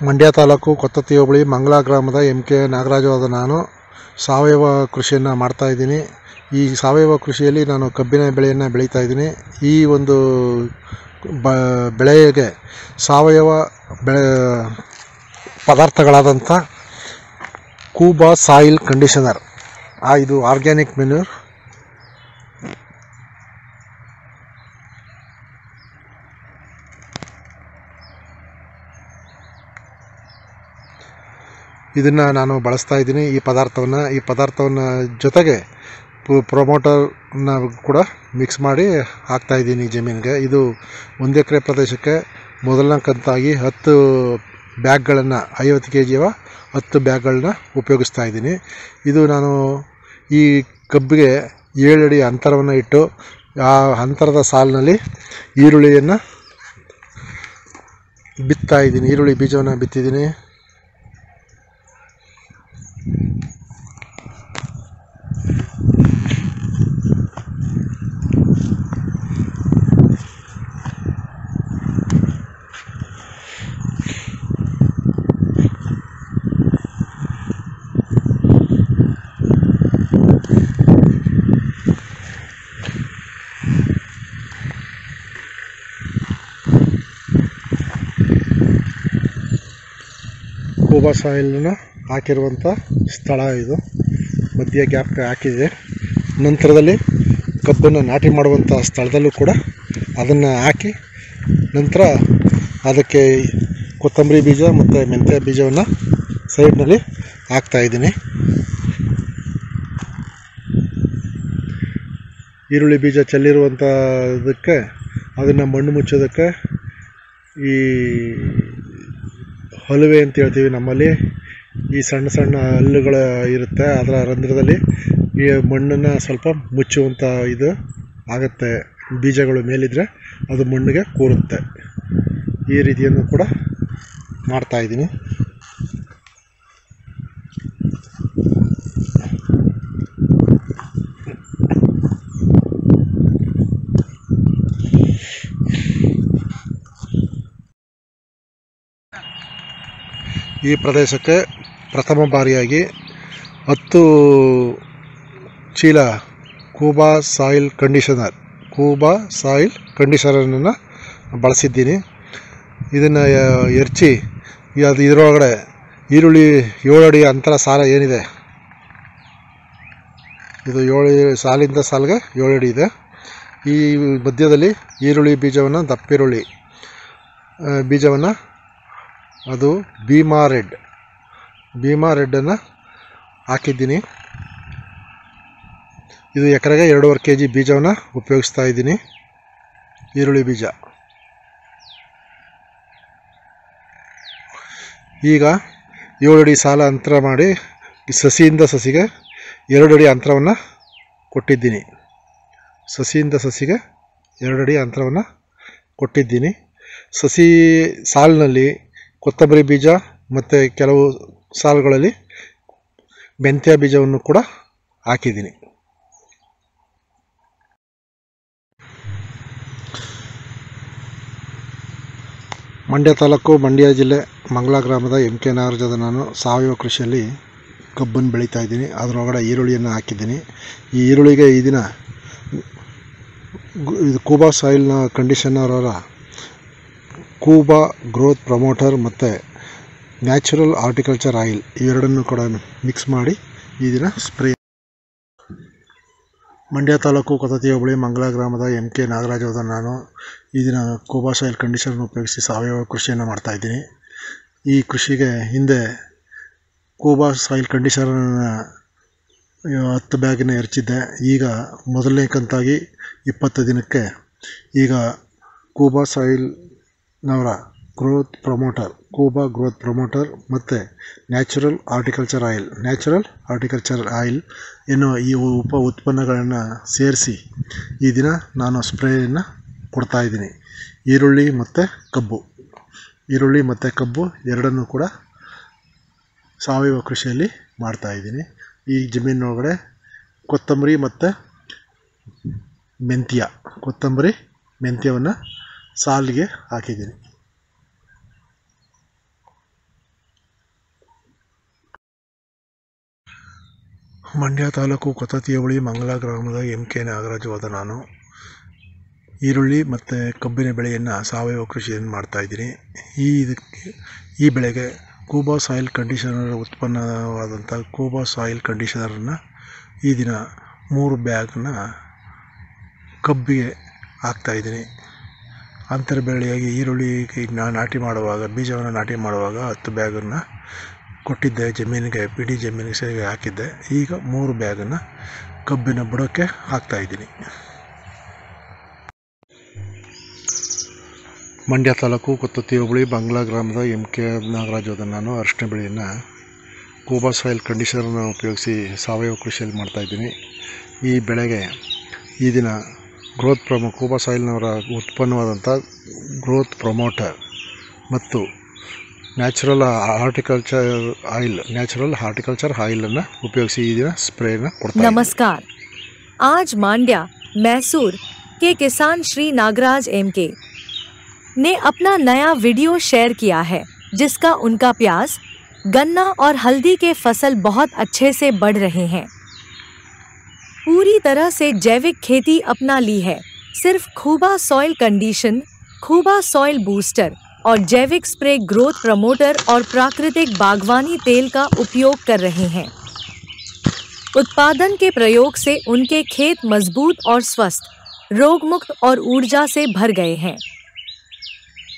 ಮಂಡ್ಯ ತಾಲೂಕು ಕೊತ್ತತ್ತಿ ಹೋಬಳಿ ಮಂಗಳ ಗ್ರಾಮದ ಕೆ ನಾಗರಾಜವಾದ ನಾನು ಸಾವಯವ ಕೃಷಿಯನ್ನು ಮಾಡ್ತಾಯಿದ್ದೀನಿ. ಈ ಸಾವಯವ ಕೃಷಿಯಲ್ಲಿ ನಾನು ಕಬ್ಬಿನ ಬೆಳೆಯನ್ನು ಬೆಳೀತಾ ಇದ್ದೀನಿ. ಈ ಒಂದು ಬೆಳೆಗೆ ಸಾವಯವ ಪದಾರ್ಥಗಳಾದಂಥ ಕೂಬಾ ಸಾಯಿಲ್ ಕಂಡೀಷನರ್, ಇದು ಆರ್ಗ್ಯಾನಿಕ್ ಮೆನ್ಯೂರ್, ಇದನ್ನು ನಾನು ಬಳಸ್ತಾ ಇದ್ದೀನಿ. ಈ ಪದಾರ್ಥವನ್ನು ಜೊತೆಗೆ ಪ್ರೊಮೋಟರ್ನ ಕೂಡ ಮಿಕ್ಸ್ ಮಾಡಿ ಹಾಕ್ತಾಯಿದ್ದೀನಿ ಜಮೀನಿಗೆ. ಇದು 1 ಎಕರೆ ಪ್ರದೇಶಕ್ಕೆ ಮೊದಲನೇ ಕಂತಾಗಿ 10 ಬ್ಯಾಗ್ಗಳನ್ನು 50 kg 10 ಬ್ಯಾಗ್ಗಳನ್ನ ಉಪಯೋಗಿಸ್ತಾ ಇದ್ದೀನಿ. ಇದು ನಾನು ಈ ಕಬ್ಬಿಗೆ 7 ಅಡಿ ಅಂತರವನ್ನು ಇಟ್ಟು ಆ ಅಂತರದ ಸಾಲಿನಲ್ಲಿ ಈರುಳ್ಳಿಯನ್ನು ಬಿತ್ತಾ ಇದ್ದೀನಿ. ಈರುಳ್ಳಿ ಬೀಜವನ್ನು ಬಿತ್ತಿದ್ದೀನಿ. ಕೂಬಾ ಸಾಯಿಲನ್ನು ಹಾಕಿರುವಂಥ ಸ್ಥಳ ಇದು. ಮಧ್ಯ ಗ್ಯಾಪ್ ಹಾಕಿದೆ. ನಂತರದಲ್ಲಿ ಕಬ್ಬನ್ನು ನಾಟಿ ಮಾಡುವಂಥ ಸ್ಥಳದಲ್ಲೂ ಕೂಡ ಅದನ್ನು ಹಾಕಿ ನಂತರ ಅದಕ್ಕೆ ಕೊತ್ತಂಬರಿ ಬೀಜ ಮತ್ತು ಮೆಂತ್ಯ ಬೀಜವನ್ನು ಸೈಡ್ನಲ್ಲಿ ಹಾಕ್ತಾಯಿದ್ದೀನಿ. ಈರುಳ್ಳಿ ಬೀಜ ಚೆಲ್ಲಿರುವಂಥದಕ್ಕೆ ಅದನ್ನು ಮಣ್ಣು ಮುಚ್ಚೋದಕ್ಕೆ ಈ ಹಲುವೆ ಅಂತ ಹೇಳ್ತೀವಿ ನಮ್ಮಲ್ಲಿ, ಈ ಸಣ್ಣ ಸಣ್ಣ ಹಲ್ಲುಗಳು ಇರುತ್ತೆ. ಅದರ ರಂಧ್ರದಲ್ಲಿ ಈ ಮಣ್ಣನ್ನು ಸ್ವಲ್ಪ ಮುಚ್ಚುವಂಥ ಇದು ಆಗುತ್ತೆ. ಬೀಜಗಳು ಮೇಲಿದ್ದರೆ ಅದು ಮಣ್ಣಿಗೆ ಕೂರುತ್ತೆ. ಈ ರೀತಿಯನ್ನು ಕೂಡ ಮಾಡ್ತಾಯಿದ್ದೀನಿ. ಈ ಪ್ರದೇಶಕ್ಕೆ ಪ್ರಥಮ ಬಾರಿಯಾಗಿ 10 ಚೀಲ ಕೂಬಾ ಸಾಯಿಲ್ ಕಂಡೀಷನರನ್ನು ಬಳಸಿದ್ದೀನಿ. ಇದನ್ನು ಎರಚಿ ಇದರೊಳಗಡೆ ಈರುಳ್ಳಿ 7 ಅಡಿ ಅಂತರ ಸಾಲ ಏನಿದೆ, ಇದು 7 ಸಾಲಿಂದ ಸಾಲಿಗೆ 7 ಅಡಿ ಇದೆ. ಈ ಮಧ್ಯದಲ್ಲಿ ಈರುಳ್ಳಿ ಬೀಜವನ್ನು, ದಪ್ಪಿರುಳ್ಳಿ ಬೀಜವನ್ನು, ಅದು ಭೀಮಾ ರೆಡ್ಡನ್ನು ಹಾಕಿದ್ದೀನಿ. ಇದು ಎಕರೆಗೆ 2.5 kg ಬೀಜವನ್ನು ಉಪಯೋಗಿಸ್ತಾ ಇದ್ದೀನಿ. ಈರುಳ್ಳಿ ಬೀಜ ಈಗ 7 ಅಡಿ ಸಾಲ ಅಂತರ ಮಾಡಿ ಸಸಿಯಿಂದ ಸಸಿಗೆ 2 ಅಡಿ ಅಂತರವನ್ನು ಕೊಟ್ಟಿದ್ದೀನಿ. ಸಸಿ ಸಾಲಿನಲ್ಲಿ ಕೊತ್ತಂಬರಿ ಬೀಜ ಮತ್ತು ಕೆಲವು ಸಾಲುಗಳಲ್ಲಿ ಮೆಂತ್ಯ ಬೀಜವನ್ನು ಕೂಡ ಹಾಕಿದ್ದೀನಿ. ಮಂಡ್ಯ ತಾಲೂಕು, ಮಂಡ್ಯ ಜಿಲ್ಲೆ, ಮಂಗಳ ಗ್ರಾಮದ ಕೆ ನಾಗರಾಜವಾದ ನಾನು ಸಾವಯವ ಕೃಷಿಯಲ್ಲಿ ಕಬ್ಬನ್ನು ಬೆಳೀತಾ ಇದ್ದೀನಿ. ಅದರೊಳಗಡೆ ಈರುಳ್ಳಿಯನ್ನು ಹಾಕಿದ್ದೀನಿ. ಈ ಈರುಳ್ಳಿಗೆ ಈ ದಿನ ಇದು ಕೂಬಾ ಸಾಯಿಲ್ನ ಕಂಡೀಷನರ ಕೂಬಾ ಗ್ರೋತ್ ಪ್ರಮೋಟರ್ ಮತ್ತು ನ್ಯಾಚುರಲ್ ಹಾರ್ಟಿಕಲ್ಚರ್ ಆಯಿಲ್ ಇವೆರಡನ್ನು ಕೂಡ ಮಿಕ್ಸ್ ಮಾಡಿ ಈ ದಿನ ಸ್ಪ್ರೇ. ಮಂಡ್ಯ ತಾಲೂಕು ಕೊತ್ತತ್ತಿ ಹೋಬಳಿ ಮಂಗಳ ಗ್ರಾಮದ ಕೆ ನಾಗರಾಜವಾದ ನಾನು ಈ ದಿನ ಕೂಬಾ ಸಾಯಿಲ್ ಕಂಡೀಷನರ್ನ ಉಪಯೋಗಿಸಿ ಸಾವಯವ ಕೃಷಿಯನ್ನು ಮಾಡ್ತಾಯಿದ್ದೀನಿ. ಈ ಕೃಷಿಗೆ ಹಿಂದೆ ಕೂಬಾ ಸಾಯಿಲ್ ಕಂಡೀಷನರ್ನ 10 ಬ್ಯಾಗನ್ನು ಎರಚಿದ್ದೆ. ಈಗ ಮೊದಲನೇ ಕಂತಾಗಿ 20 ದಿನಕ್ಕೆ ಈಗ ಕೂಬಾ ಸಾಯಿಲ್ನವರ ಕೂಬಾ ಗ್ರೋತ್ ಪ್ರಮೋಟರ್ ಮತ್ತು ನ್ಯಾಚುರಲ್ ಹಾರ್ಟಿಕಲ್ಚರ್ ಆಯಿಲ್ ಎನ್ನುವ ಈ ಉಪ ಉತ್ಪನ್ನಗಳನ್ನು ಸೇರಿಸಿ ಈ ದಿನ ನಾನು ಸ್ಪ್ರೇಯನ್ನು ಕೊಡ್ತಾಯಿದ್ದೀನಿ. ಈರುಳ್ಳಿ ಮತ್ತು ಕಬ್ಬು ಎರಡನ್ನೂ ಕೂಡ ಸಾವಯವ ಕೃಷಿಯಲ್ಲಿ ಮಾಡ್ತಾಯಿದ್ದೀನಿ. ಈ ಜಮೀನೊಳಗಡೆ ಕೊತ್ತಂಬರಿ ಮತ್ತು ಮೆಂತ್ಯವನ್ನು ಸಾಲಿಗೆ ಹಾಕಿದ್ದೀನಿ. ಮಂಡ್ಯ ತಾಲೂಕು ಕೊತ್ತತಿ ಹೋಬಳಿ ಮಂಗಲ ಗ್ರಾಮದ MK ನಾಗರಾಜವಾದ ನಾನು ಈರುಳ್ಳಿ ಮತ್ತು ಕಬ್ಬಿನ ಬೆಳೆಯನ್ನು ಸಾವಯವ ಕೃಷಿಯನ್ನು ಮಾಡ್ತಾಯಿದ್ದೀನಿ. ಈ ಬೆಳೆಗೆ ಕೂಬಾ ಸಾಯಿಲ್ ಕಂಡೀಷನರ್ ಉತ್ಪನ್ನವಾದಂಥ ಕೂಬಾ ಸಾಯಿಲ್ ಕಂಡೀಷನರನ್ನು ಈ ದಿನ 3 ಬ್ಯಾಗ್ನ ಕಬ್ಬಿಗೆ ಹಾಕ್ತಾಯಿದ್ದೀನಿ. ಅಂತರ ಬೆಳೆಯಾಗಿ ಈರುಳ್ಳಿ ನಾಟಿ ಮಾಡುವಾಗ ಬೀಜವನ್ನು ನಾಟಿ ಮಾಡುವಾಗ 10 ಬ್ಯಾಗನ್ನು ಕೊಟ್ಟಿದ್ದೆ ಜಮೀನಿಗೆ, ಪಿಡಿ ಜಮೀನಿಗೆ ಹಾಕಿದ್ದೆ. ಈಗ 3 ಬ್ಯಾಗನ್ನು ಕಬ್ಬಿನ ಬುಡಕ್ಕೆ ಹಾಕ್ತಾಯಿದ್ದೀನಿ. ಮಂಡ್ಯ ತಾಲೂಕು ಕೊತ್ತತಿ ಹೋಬಳಿ ಬಂಗ್ಲಾ ಗ್ರಾಮದ MK ನಾಗರಾಜವಾದ ನಾನು ಅರಿಶಿನ ಬೆಳೆಯನ್ನು ಕೂಬಾ ಸಾಯಿಲ್ ಕಂಡೀಷನರ್ನ ಉಪಯೋಗಿಸಿ ಸಾವಯವ ಕೃಷಿಯಲ್ಲಿ ಮಾಡ್ತಾಯಿದ್ದೀನಿ. ಈ ಬೆಳೆಗೆ ಈ ದಿನ ಕೂಬಾ ಸಾಯಿಲ್ನವರ ಉತ್ಪನ್ನವಾದಂಥ ಗ್ರೋತ್ ಪ್ರಮೋಟರ್ ಮತ್ತು ನ್ಯಾಚುರಲ್ ಹಾರ್ಟಿಕಲ್ಚರ್ ಆಯಿಲನ್ನು ಉಪಯೋಗಿಸಿ ಈ ದಿನ ಸ್ಪ್ರೇನ ಕೊಡ್ತಾ. नमस्कार। आज मांड्या मैसूर के किसान श्री नागराज MK ने अपना नया वीडियो शेयर किया है, जिसका उनका प्याज, गन्ना और हल्दी के फसल बहुत अच्छे से बढ़ रहे हैं। पूरी तरह से जैविक खेती अपना ली है। सिर्फ खूबा सॉइल कंडीशन, खूबा सॉइल बूस्टर और जैविक स्प्रे ग्रोथ प्रमोटर और प्राकृतिक बागवानी तेल का उपयोग कर रहे हैं। उत्पादन के प्रयोग से उनके खेत मजबूत और स्वस्थ, रोगमुक्त और ऊर्जा से भर गए हैं।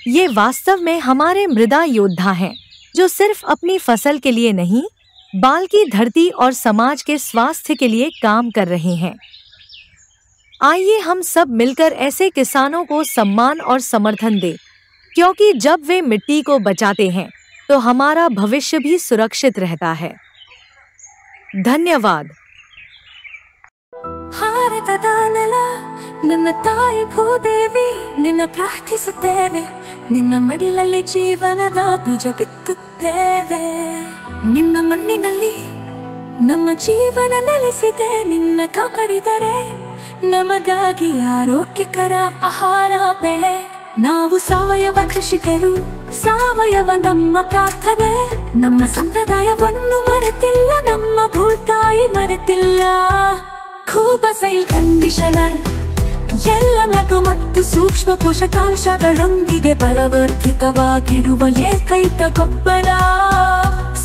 ये वास्तव में हमारे मृदा योद्धा हैं, जो सिर्फ अपनी फसल के लिए नहीं बल्कि धरती और समाज के स्वास्थ्य के लिए काम कर रहे हैं। आइए हम सब मिलकर ऐसे किसानों को सम्मान और समर्थन दें, क्योंकि जब वे मिट्टी को बचाते हैं तो हमारा भविष्य भी सुरक्षित रहता है। धन्यवाद। ಭಾರತದ ನೆಲ ನನ್ನ ತಾಯಿ ಭೂದೇವಿ, ನಿನ್ನ ಪ್ರಾರ್ಥಿಸುತ್ತೇವೆ, ನಿನ್ನ ಮಡಿಲಲ್ಲಿ ಜೀವನದ ಬೀಜ ಬಿತ್ತುತ್ತೇವೆ. ನಿನ್ನ ಮಣ್ಣಿನಲ್ಲಿ ನಮ್ಮ ಜೀವನ ನೆಲೆಸಿದೆ, ನಿನ್ನ ಕಾಪಾಡಿದರೆ ನಮಗಾಗಿ ಆರೋಗ್ಯಕರ ಆಹಾರ ಬೆಳೆ. ನಾವು ಸಾವಯವ ಕೃಷಿಕರು, ಸಾವಯವ ನಮ್ಮ ಪ್ರಾರ್ಥನೆ. ನಮ್ಮ ಸಂಪ್ರದಾಯವನ್ನು ಮರೆತಿಲ್ಲ, ನಮ್ಮ ಭೂತಾಯಿ ಮರೆತಿಲ್ಲ. ಕೂಬಾ ಸಾಯಿಲ್ ಕಂಡೀಷನರ್ ಎಲ್ಲ ಲಘು ಮತ್ತು ಸೂಕ್ಷ್ಮ ಪೋಷಕಾಂಶಗಳೊಂದಿಗೆ ಬಲವರ್ಧಿತವಾಗಿರುವ ಏಕೈಕ ಗೊಬ್ಬರ.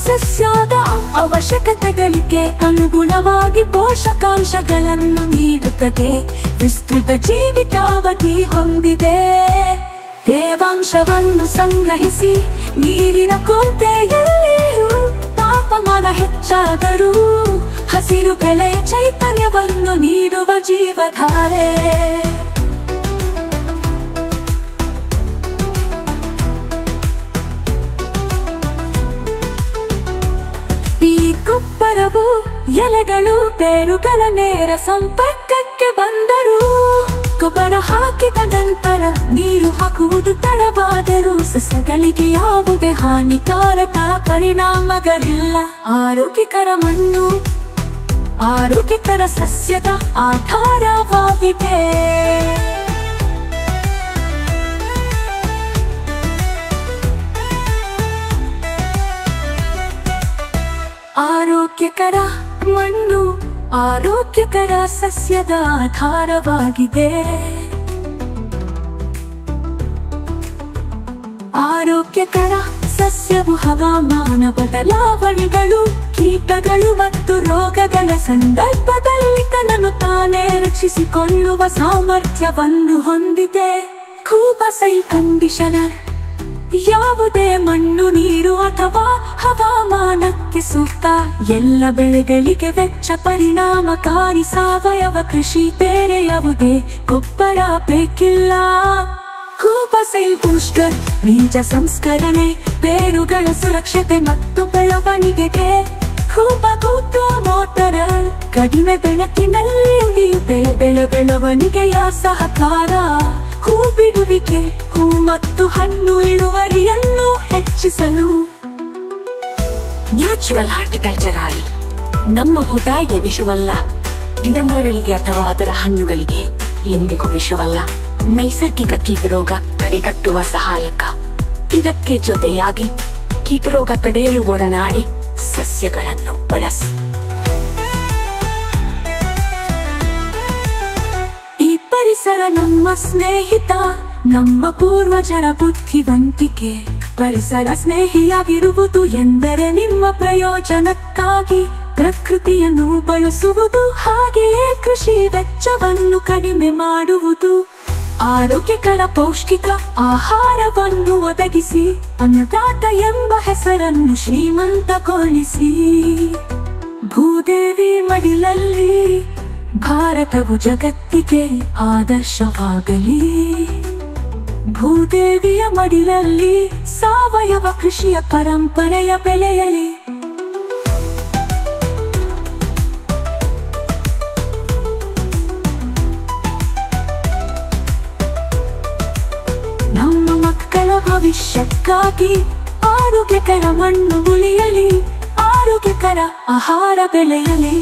ಸಸ್ಯದ ಅವಶ್ಯಕತೆಗಳಿಗೆ ಅನುಗುಣವಾಗಿ ಪೋಷಕಾಂಶಗಳನ್ನು ನೀಡುತ್ತದೆ. ವಿಸ್ತೃತ ಜೀವಿತಾವಧಿ ಹೊಂದಿದೆ. ತೇವಾಂಶವನ್ನು ಸಂಗ್ರಹಿಸಿ ನೀರಿನ ಕೊರತೆಯಲ್ಲಿಯೂ ತಾಪಮಾನ ಹೆಚ್ಚಾದರೂ ಹಸಿರು ಬೆಳೆಯ ಚೈತನ್ಯವನ್ನು ನೀಡುವ ಜೀವಧಾರೆ. ಈ ಗೊಬ್ಬರವು ಎಲೆಗಳು ಬೇರುಗಳ ನೇರ ಸಂಪರ್ಕಕ್ಕೆ ಬಂದರೂ, ಗೊಬ್ಬರ ಹಾಕಿದ ನಂತರ ನೀರು ಹಾಕುವುದು ತಡವಾದರೂ ಸಸ್ಯಗಳಿಗೆ ಯಾವುದೇ ಹಾನಿಕಾರಕ ಪರಿಣಾಮಗಳಿಲ್ಲ. ಆರೋಗ್ಯಕರ ಮಣ್ಣು ಆರೋಗ್ಯಕರ ಸಸ್ಯದ ಆಧಾರವಾಗಿದೆ. ಆರೋಗ್ಯಕರ ಮಣ್ಣು ಆರೋಗ್ಯಕರ ಸಸ್ಯದ ಆಧಾರವಾಗಿದೆ. ಆರೋಗ್ಯಕರ ಸಸ್ಯವು ಹವಾಮಾನ ಬದಲಾವಣೆಗಳು, ಕೀಟಗಳು ಮತ್ತು ರೋಗಗಳ ಸಂದರ್ಭದಲ್ಲಿ ತನ್ನನ್ನು ತಾನೇ ರಕ್ಷಿಸಿಕೊಳ್ಳುವ ಸಾಮರ್ಥ್ಯವನ್ನು ಹೊಂದಿದೆ. ಕೂಬಾ ಸಾಯಿಲ್ ಕಂಡೀಷನರ್ ಯಾವುದೇ ಮಣ್ಣು, ನೀರು ಅಥವಾ ಹವಾಮಾನಕ್ಕೆ ಸೂಕ್ತ. ಎಲ್ಲ ಬೆಳೆಗಳಿಗೆ ವೆಚ್ಚ ಪರಿಣಾಮಕಾರಿ ಸಾವಯವ ಕೃಷಿ. ಬೇರೆ ಯಾವುದೇ ಗೊಬ್ಬರ ಬೇಕಿಲ್ಲ. ಕೂಬಾ ಸಾಯಿಲ್ ಬೂಸ್ಟರ್ ಬೀಜ ಸಂಸ್ಕರಣೆ, ಬೇರುಗಳ ಸುರಕ್ಷತೆ ಮತ್ತು ಬೆಳವಣಿಗೆಗೆ. ಕೂಬಾ ಗ್ರೋತ್ ಪ್ರಮೋಟರ್ ಕಡಿಮೆ ಬೆಳಕಿನಲ್ಲಿ ಉಳಿಯುತ್ತೆ ಬೆಳವಣಿಗೆಯ ಸಹಕಾರ. ಹೂ ಬಿಡುವಿಕೆ, ಹೂ ಮತ್ತು ಹಣ್ಣು ಇಳುವರಿಯನ್ನು ಹೆಚ್ಚಿಸಲು ನ್ಯಾಚುರಲ್ ಹಾರ್ಟಿಕಲ್ಚರ್ ಆಯಿಲ್ ನಮ್ಮ ಭೂತಾಯಿಗೆ ವಿಷವಲ್ಲ. ಗಿಡಮರಗಳಿಗೆ ಅಥವಾ ಅದರ ಹಣ್ಣುಗಳಿಗೆ ಎಂದಿಗೂ ವಿಷವಲ್ಲ. ನೈಸರ್ಗಿಕ ಕೀಟರೋಗ ತಡೆಗಟ್ಟುವ ಸಹಾಯಕ. ಇದಕ್ಕೆ ಜೊತೆಯಾಗಿ ಕೀಟರೋಗ ತಡೆಯಲು ಒಡನಾಡಿ ಸಸ್ಯಗಳನ್ನು ಬಳಸಿ ಪರಿಸರ ನಮ್ಮ ಸ್ನೇಹಿತ, ನಮ್ಮ ಪೂರ್ವಜರ ಬುದ್ಧಿವಂತಿಕೆ. ಪರಿಸರ ಸ್ನೇಹಿಯಾಗಿರುವುದು ಎಂದರೆ ನಿಮ್ಮ ಪ್ರಯೋಜನಕ್ಕಾಗಿ ಪ್ರಕೃತಿಯನ್ನು ಬಳಸುವುದು, ಹಾಗೆಯೇ ಕೃಷಿ ವೆಚ್ಚವನ್ನು ಕಡಿಮೆ ಮಾಡುವುದು. ಆರೋಗ್ಯಕರ ಪೌಷ್ಟಿಕ ಆಹಾರವನ್ನು ಒದಗಿಸಿ ಅನ್ನದಾತ ಎಂಬ ಹೆಸರನ್ನು ಶ್ರೀಮಂತಗೊಳಿಸಿ. ಭೂದೇವಿ ಮಡಿಲಲ್ಲಿ ಭಾರತವು ಜಗತ್ತಿಗೆ ಆದರ್ಶವಾಗಲಿ. ಭೂದೇವಿಯ ಮಡಿಲಲ್ಲಿ ಸಾವಯವ ಕೃಷಿಯ ಪರಂಪರೆಯ ಬೆಳೆಯಲಿ. ನಮ್ಮ ಮಕ್ಕಳ ಭವಿಷ್ಯಕ್ಕಾಗಿ ಆರೋಗ್ಯಕರ ಮಣ್ಣು ಉಳಿಯಲಿ, ಆರೋಗ್ಯಕರ ಆಹಾರ ಬೆಳೆಯಲಿ.